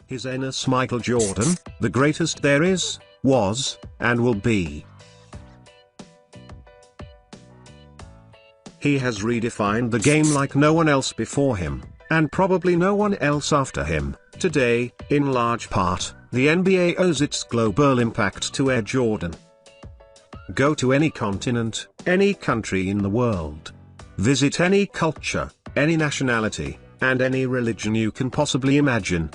His Airness Michael Jordan, the greatest there is, was, and will be. He has redefined the game like no one else before him, and probably no one else after him. Today, in large part, the NBA owes its global impact to Air Jordan. Go to any continent, any country in the world. Visit any culture, any nationality, and any religion you can possibly imagine.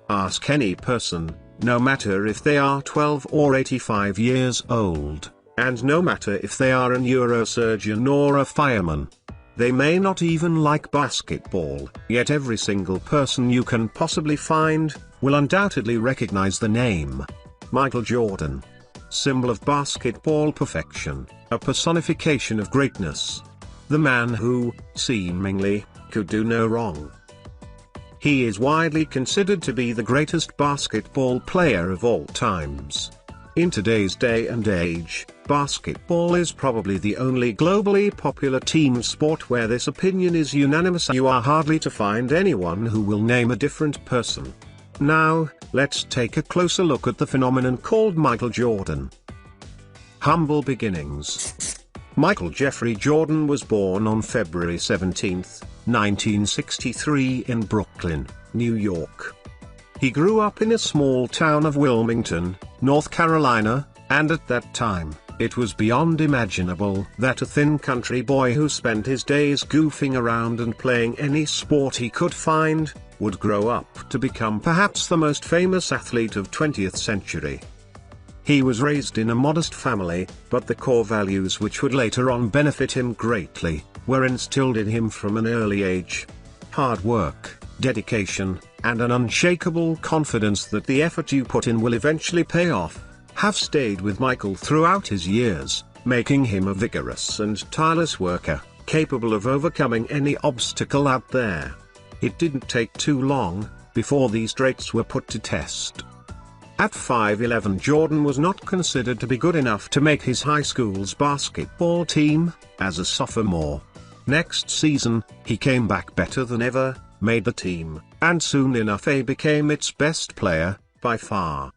Ask any person, no matter if they are 12 or 85 years old, and no matter if they are a neurosurgeon or a fireman. They may not even like basketball, yet every single person you can possibly find will undoubtedly recognize the name. Michael Jordan. Symbol of basketball perfection, a personification of greatness. The man who, seemingly, could do no wrong. He is widely considered to be the greatest basketball player of all times. In today's day and age, basketball is probably the only globally popular team sport where this opinion is unanimous. You are hardly to find anyone who will name a different person. Now, let's take a closer look at the phenomenon called Michael Jordan. Humble beginnings. Michael Jeffrey Jordan was born on February 17, 1963 in Brooklyn, New York. He grew up in a small town of Wilmington, North Carolina, and at that time, it was beyond imaginable that a thin country boy who spent his days goofing around and playing any sport he could find, would grow up to become perhaps the most famous athlete of 20th century. He was raised in a modest family, but the core values which would later on benefit him greatly, were instilled in him from an early age. Hard work, dedication, and an unshakable confidence that the effort you put in will eventually pay off, have stayed with Michael throughout his years, making him a vigorous and tireless worker, capable of overcoming any obstacle out there. It didn't take too long before these traits were put to test. At 5'11", Jordan was not considered to be good enough to make his high school's basketball team, as a sophomore. Next season, he came back better than ever, made the team, and soon enough became its best player, by far.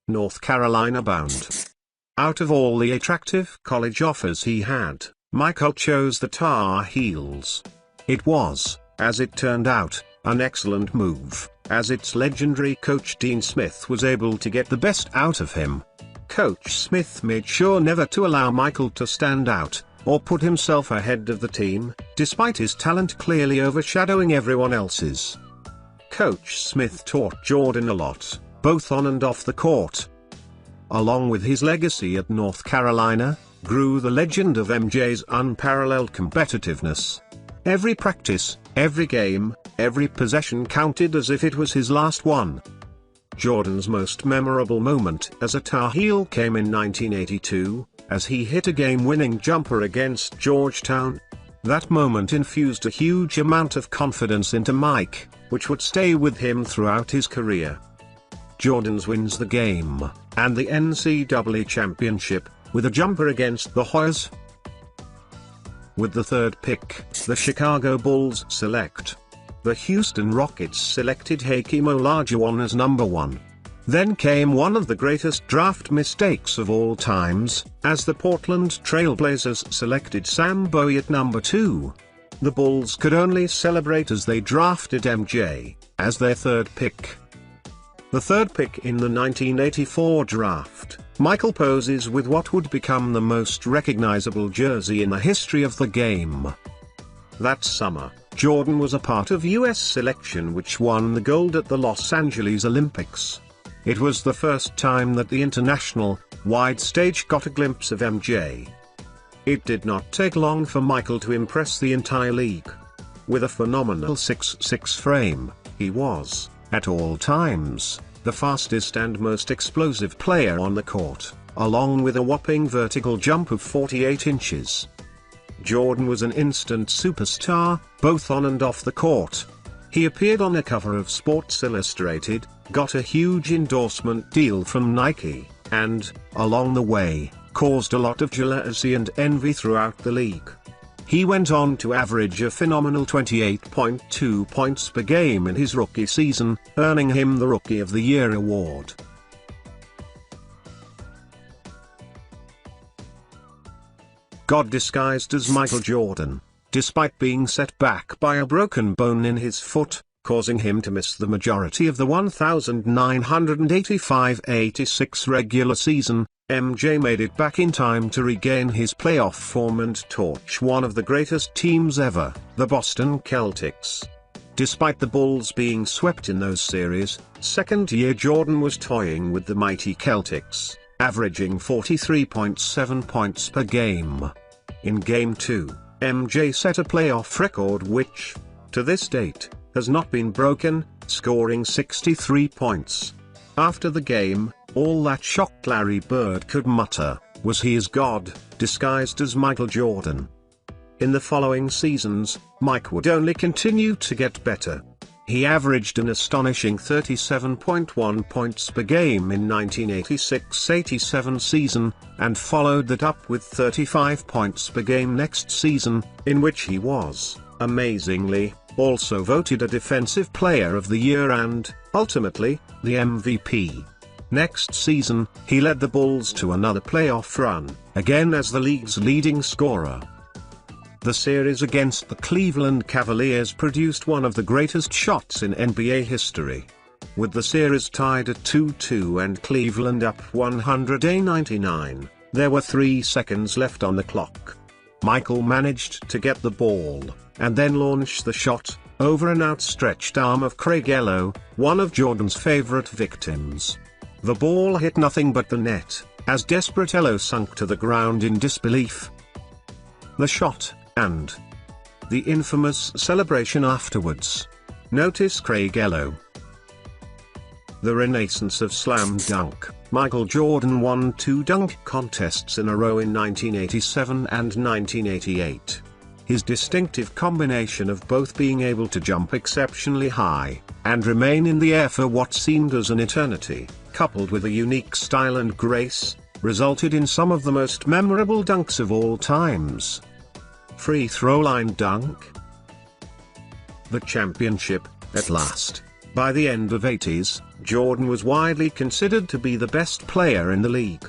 North Carolina bound. Out of all the attractive college offers he had, Michael chose the Tar Heels. It was, as it turned out, an excellent move, as its legendary coach Dean Smith was able to get the best out of him. Coach Smith made sure never to allow Michael to stand out, or put himself ahead of the team, despite his talent clearly overshadowing everyone else's. Coach Smith taught Jordan a lot, both on and off the court. Along with his legacy at North Carolina, grew the legend of MJ's unparalleled competitiveness. Every practice, every game, every possession counted as if it was his last one. Jordan's most memorable moment as a Tar Heel came in 1982, as he hit a game-winning jumper against Georgetown. That moment infused a huge amount of confidence into Mike, which would stay with him throughout his career. Jordan's wins the game, and the NCAA championship, with a jumper against the Hoyas. With the third pick, the Chicago Bulls select. The Houston Rockets selected Hakeem Olajuwon as number 1. Then came one of the greatest draft mistakes of all times, as the Portland Trail Blazers selected Sam Bowie at number 2. The Bulls could only celebrate as they drafted MJ, as their third pick. The third pick in the 1984 draft, Michael poses with what would become the most recognizable jersey in the history of the game. That summer, Jordan was a part of U.S. selection which won the gold at the Los Angeles Olympics. It was the first time that the international, wide stage got a glimpse of MJ. It did not take long for Michael to impress the entire league. With a phenomenal 6'6" frame, he was, at all times, the fastest and most explosive player on the court, along with a whopping vertical jump of 48 inches. Jordan was an instant superstar, both on and off the court. He appeared on a cover of Sports Illustrated, got a huge endorsement deal from Nike, and, along the way, caused a lot of jealousy and envy throughout the league. He went on to average a phenomenal 28.2 points per game in his rookie season, earning him the Rookie of the Year award. God disguised as Michael Jordan, despite being set back by a broken bone in his foot, causing him to miss the majority of the 1985-86 regular season, MJ made it back in time to regain his playoff form and torch one of the greatest teams ever, the Boston Celtics. Despite the Bulls being swept in those series, second-year Jordan was toying with the mighty Celtics, averaging 43.7 points per game. In Game 2, MJ set a playoff record which, to this date, has not been broken, scoring 63 points. After the game, all that shocked Larry Bird could mutter was he is God, disguised as Michael Jordan. In the following seasons, Mike would only continue to get better. He averaged an astonishing 37.1 points per game in 1986-87 season, and followed that up with 35 points per game next season, in which he was, amazingly, also voted a Defensive Player of the Year and, ultimately, the MVP. Next season, he led the Bulls to another playoff run, again as the league's leading scorer. The series against the Cleveland Cavaliers produced one of the greatest shots in NBA history. With the series tied at 2-2 and Cleveland up 100-99, there were 3 seconds left on the clock. Michael managed to get the ball, and then launch the shot, over an outstretched arm of Craig Ello, one of Jordan's favorite victims. The ball hit nothing but the net, as desperate Ello sunk to the ground in disbelief. The shot, and the infamous celebration afterwards. Notice Craig Ello. The renaissance of slam dunk. Michael Jordan won 2 dunk contests in a row in 1987 and 1988. His distinctive combination of both being able to jump exceptionally high, and remain in the air for what seemed as an eternity, coupled with a unique style and grace, resulted in some of the most memorable dunks of all times. Free throw line dunk. The championship, at last. By the end of '80s, Jordan was widely considered to be the best player in the league.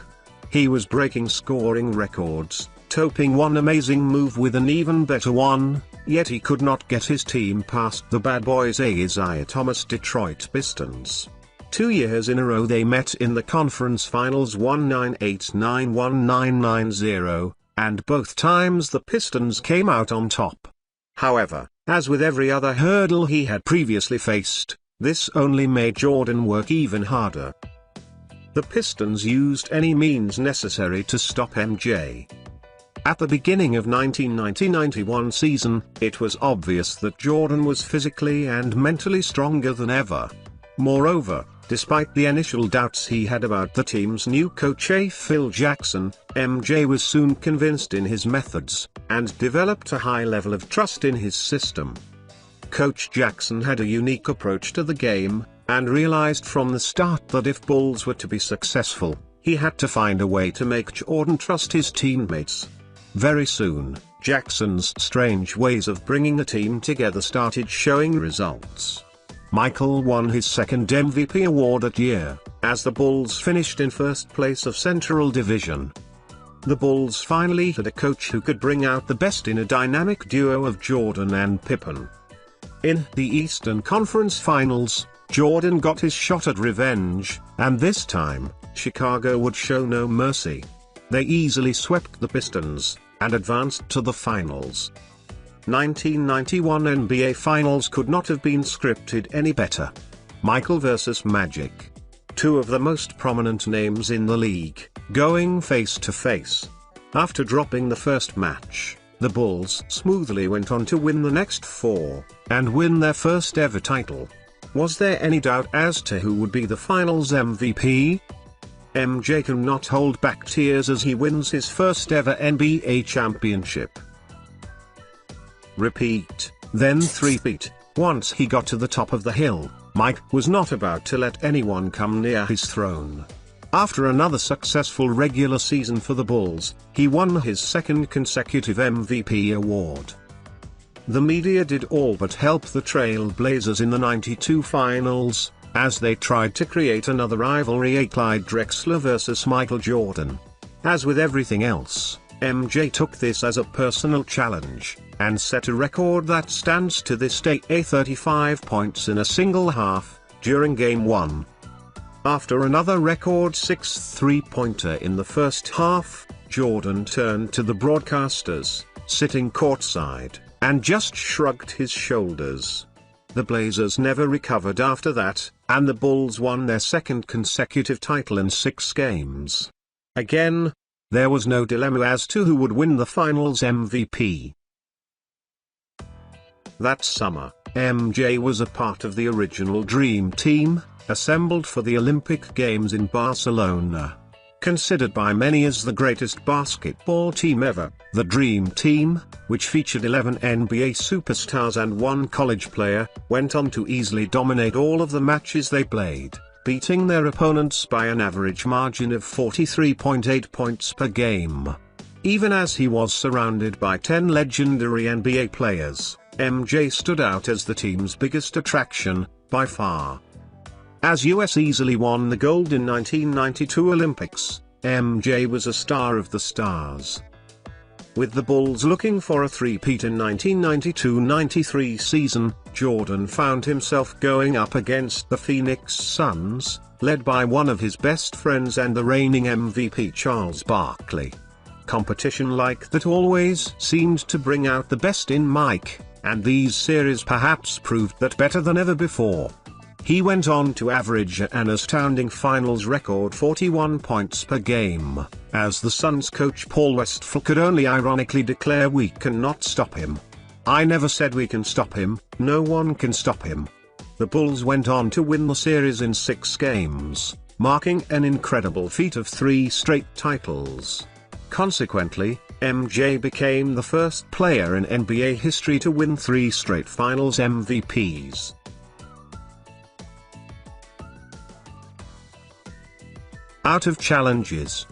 He was breaking scoring records, topping one amazing move with an even better one, yet he could not get his team past the bad boys Isaiah Thomas Detroit Pistons. 2 years in a row they met in the conference finals 1989-1990, and both times the Pistons came out on top. However, as with every other hurdle he had previously faced, this only made Jordan work even harder. The Pistons used any means necessary to stop MJ. At the beginning of 1990-91 season, it was obvious that Jordan was physically and mentally stronger than ever. Moreover, despite the initial doubts he had about the team's new coach Phil Jackson, MJ was soon convinced in his methods, and developed a high level of trust in his system. Coach Jackson had a unique approach to the game, and realized from the start that if Bulls were to be successful, he had to find a way to make Jordan trust his teammates. Very soon, Jackson's strange ways of bringing a team together started showing results. Michael won his second MVP award that year, as the Bulls finished in first place of Central Division. The Bulls finally had a coach who could bring out the best in a dynamic duo of Jordan and Pippen. In the Eastern Conference Finals, Jordan got his shot at revenge, and this time, Chicago would show no mercy. They easily swept the Pistons, and advanced to the finals. 1991 NBA Finals could not have been scripted any better. Michael vs. Magic. 2 of the most prominent names in the league, going face to face. After dropping the first match, the Bulls smoothly went on to win the next 4, and win their first ever title. Was there any doubt as to who would be the finals MVP? MJ cannot hold back tears as he wins his first ever NBA championship. Repeat, then three-peat. Once he got to the top of the hill, Mike was not about to let anyone come near his throne. After another successful regular season for the Bulls, he won his second consecutive MVP award. The media did all but help the Trail Blazers in the '92 finals, as they tried to create another rivalry, a Clyde Drexler versus Michael Jordan. As with everything else, MJ took this as a personal challenge, and set a record that stands to this day: 35 points in a single half, during Game 1. After another record 6 three-pointer in the first half, Jordan turned to the broadcasters, sitting courtside, and just shrugged his shoulders. The Blazers never recovered after that, and the Bulls won their second consecutive title in 6 games. Again, there was no dilemma as to who would win the Finals MVP. That summer, MJ was a part of the original Dream Team, assembled for the Olympic Games in Barcelona. Considered by many as the greatest basketball team ever, the Dream Team, which featured 11 NBA superstars and 1 college player, went on to easily dominate all of the matches they played, beating their opponents by an average margin of 43.8 points per game. Even as he was surrounded by 10 legendary NBA players, MJ stood out as the team's biggest attraction, by far. As US easily won the gold in 1992 Olympics, MJ was a star of the stars. With the Bulls looking for a three-peat in 1992-93 season, Jordan found himself going up against the Phoenix Suns, led by one of his best friends and the reigning MVP Charles Barkley. Competition like that always seemed to bring out the best in Mike, and these series perhaps proved that better than ever before. He went on to average an astounding finals record 41 points per game, as the Suns coach Paul Westphal could only ironically declare, "We cannot stop him. I never said we can stop him, no one can stop him." The Bulls went on to win the series in 6 games, marking an incredible feat of 3 straight titles. Consequently, MJ became the first player in NBA history to win 3 straight finals MVPs. Out of challenges.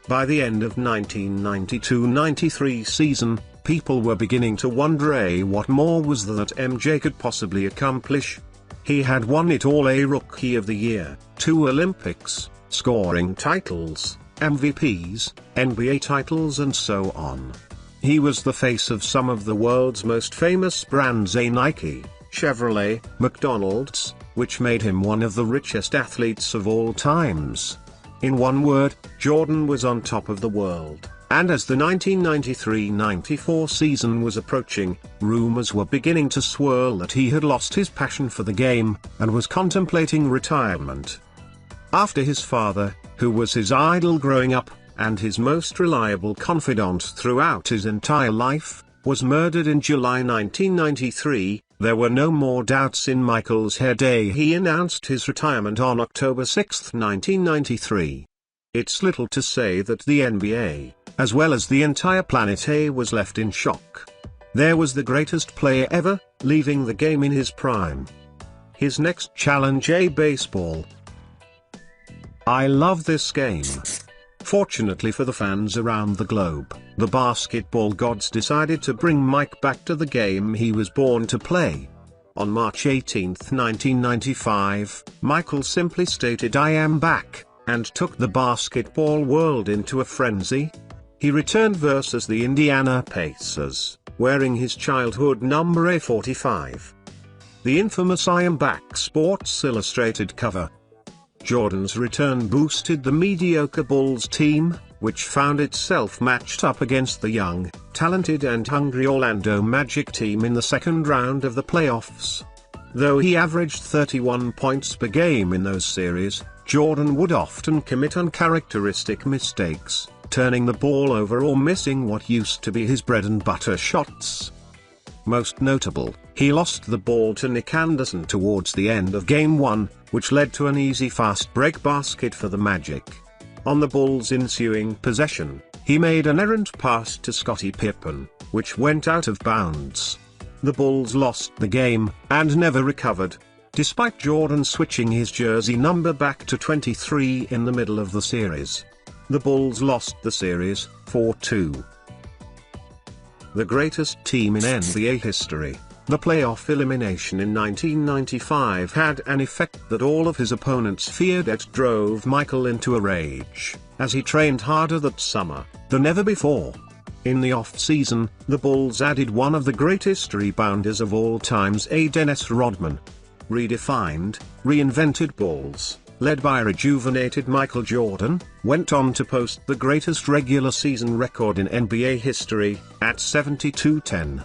By the end of 1992-93 season, people were beginning to wonder what more was there that MJ could possibly accomplish. He had won it all: a Rookie of the Year, 2 Olympics, scoring titles, MVPs, NBA titles, and so on. He was the face of some of the world's most famous brands: Nike, Chevrolet, McDonald's, which made him one of the richest athletes of all times. In one word, Jordan was on top of the world, and as the 1993-94 season was approaching, rumors were beginning to swirl that he had lost his passion for the game, and was contemplating retirement. After his father, who was his idol growing up, and his most reliable confidant throughout his entire life, was murdered in July 1993, there were no more doubts in Michael's head. He announced his retirement on October 6, 1993. It's little to say that the NBA, as well as the entire planet was left in shock. There was the greatest player ever, leaving the game in his prime. His next challenge: baseball. I love this game. Fortunately for the fans around the globe, the basketball gods decided to bring Mike back to the game he was born to play. On March 18, 1995, Michael simply stated, "I am back," and took the basketball world into a frenzy. He returned versus the Indiana Pacers, wearing his childhood number 45. The infamous "I Am Back" Sports Illustrated cover. Jordan's return boosted the mediocre Bulls team, which found itself matched up against the young, talented and hungry Orlando Magic team in the second round of the playoffs. Though he averaged 31 points per game in those series, Jordan would often commit uncharacteristic mistakes, turning the ball over or missing what used to be his bread and butter shots. Most notable, he lost the ball to Nick Anderson towards the end of Game 1, which led to an easy fast break basket for the Magic. On the Bulls' ensuing possession, he made an errant pass to Scottie Pippen, which went out of bounds. The Bulls lost the game, and never recovered. despite Jordan switching his jersey number back to 23 in the middle of the series. The Bulls lost the series, 4-2. The greatest team in NBA history. The playoff elimination in 1995 had an effect that all of his opponents feared. It drove Michael into a rage, as he trained harder that summer than ever before. In the off-season, the Bulls added one of the greatest rebounders of all times, Dennis Rodman. Redefined, reinvented Bulls, led by rejuvenated Michael Jordan, went on to post the greatest regular season record in NBA history, at 72-10.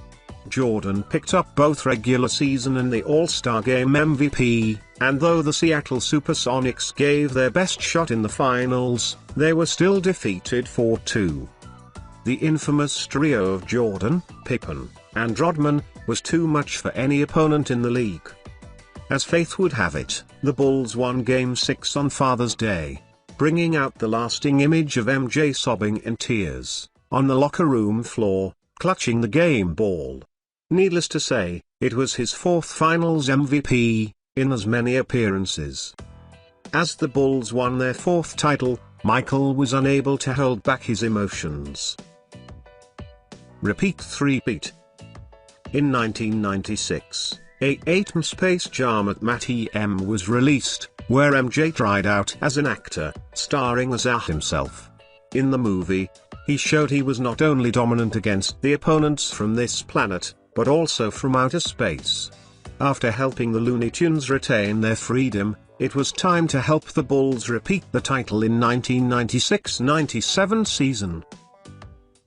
Jordan picked up both regular season and the All-Star Game MVP, and though the Seattle Supersonics gave their best shot in the finals, they were still defeated 4-2. The infamous trio of Jordan, Pippen, and Rodman was too much for any opponent in the league. As fate would have it, the Bulls won Game 6 on Father's Day, bringing out the lasting image of MJ sobbing in tears, on the locker room floor, clutching the game ball. Needless to say, it was his fourth Finals MVP, in as many appearances. As the Bulls won their fourth title, Michael was unable to hold back his emotions. Repeat three-peat. In 1996, a 8M Space Jam at Matty M was released, where MJ tried out as an actor, starring as himself. In the movie, he showed he was not only dominant against the opponents from this planet, but also from outer space. After helping the Looney Tunes retain their freedom, it was time to help the Bulls repeat the title in 1996-97 season.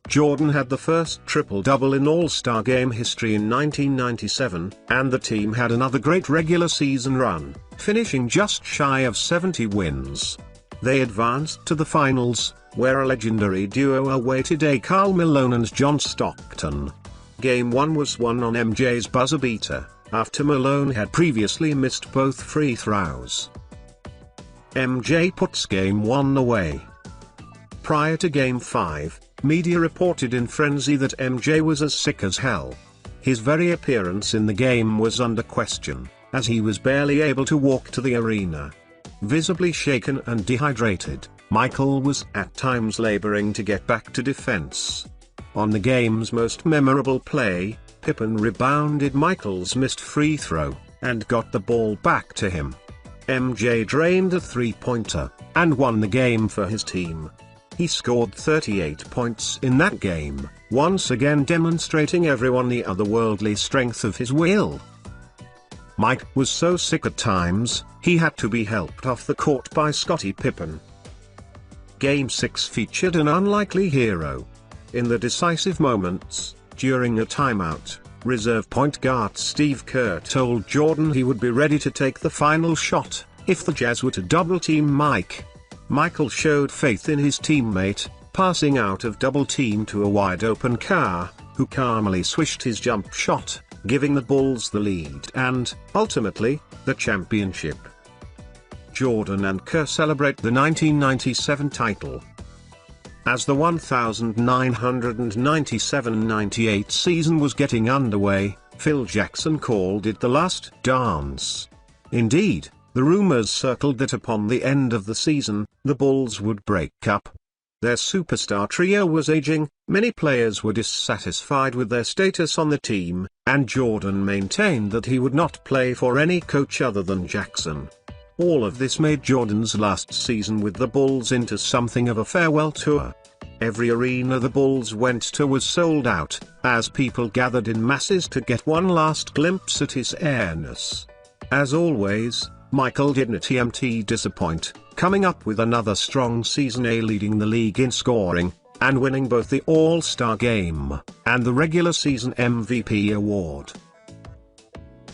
Jordan had the first triple-double in All-Star Game history in 1997, and the team had another great regular season run, finishing just shy of 70 wins. They advanced to the finals, where a legendary duo awaited Karl Malone and John Stockton. Game 1 was won on MJ's buzzer beater, after Malone had previously missed both free throws. MJ puts Game 1 away. Prior to Game 5, media reported in frenzy that MJ was as sick as hell. His very appearance in the game was under question, as he was barely able to walk to the arena. Visibly shaken and dehydrated, Michael was at times laboring to get back to defense. On the game's most memorable play, Pippen rebounded Michael's missed free throw, and got the ball back to him. MJ drained a three-pointer, and won the game for his team. He scored 38 points in that game, once again demonstrating everyone the otherworldly strength of his will. Mike was so sick at times, he had to be helped off the court by Scottie Pippen. Game 6 featured an unlikely hero. In the decisive moments, during a timeout, reserve point guard Steve Kerr told Jordan he would be ready to take the final shot, if the Jazz were to double-team Mike. Michael showed faith in his teammate, passing out of double-team to a wide-open Kerr, who calmly swished his jump shot, giving the Bulls the lead and, ultimately, the championship. Jordan and Kerr celebrate the 1997 title. As the 1997-98 season was getting underway, Phil Jackson called it the last dance. Indeed, the rumors circled that upon the end of the season, the Bulls would break up. Their superstar trio was aging, many players were dissatisfied with their status on the team, and Jordan maintained that he would not play for any coach other than Jackson. All of this made Jordan's last season with the Bulls into something of a farewell tour. Every arena the Bulls went to was sold out, as people gathered in masses to get one last glimpse at his airness. As always, Michael didn't disappoint, coming up with another strong season, leading the league in scoring, and winning both the All-Star Game and the regular season MVP award.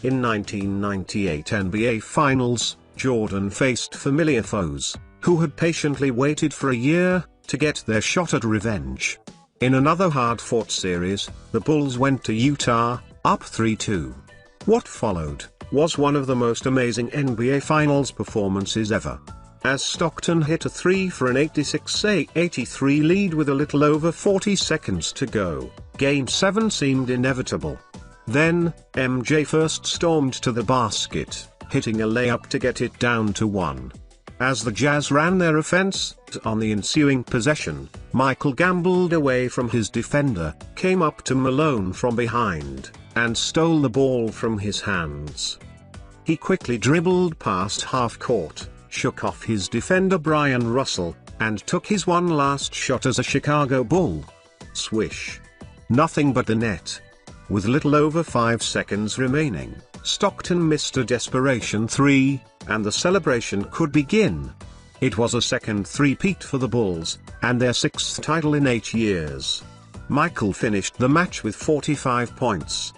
In 1998 NBA Finals, Jordan faced familiar foes, who had patiently waited for a year to get their shot at revenge. In another hard-fought series, the Bulls went to Utah, up 3-2. What followed was one of the most amazing NBA Finals performances ever. As Stockton hit a three for an 86-83 lead with a little over 40 seconds to go, Game 7 seemed inevitable. Then, MJ first stormed to the basket, hitting a layup to get it down to 1. As the Jazz ran their offense, on the ensuing possession, Michael gambled away from his defender, came up to Malone from behind, and stole the ball from his hands. He quickly dribbled past half court, shook off his defender Brian Russell, and took his one last shot as a Chicago Bull. Swish. Nothing but the net. With little over 5 seconds remaining, Stockton missed a desperation three, and the celebration could begin. It was a second three-peat for the Bulls, and their 6th title in 8 years. Michael finished the match with 45 points,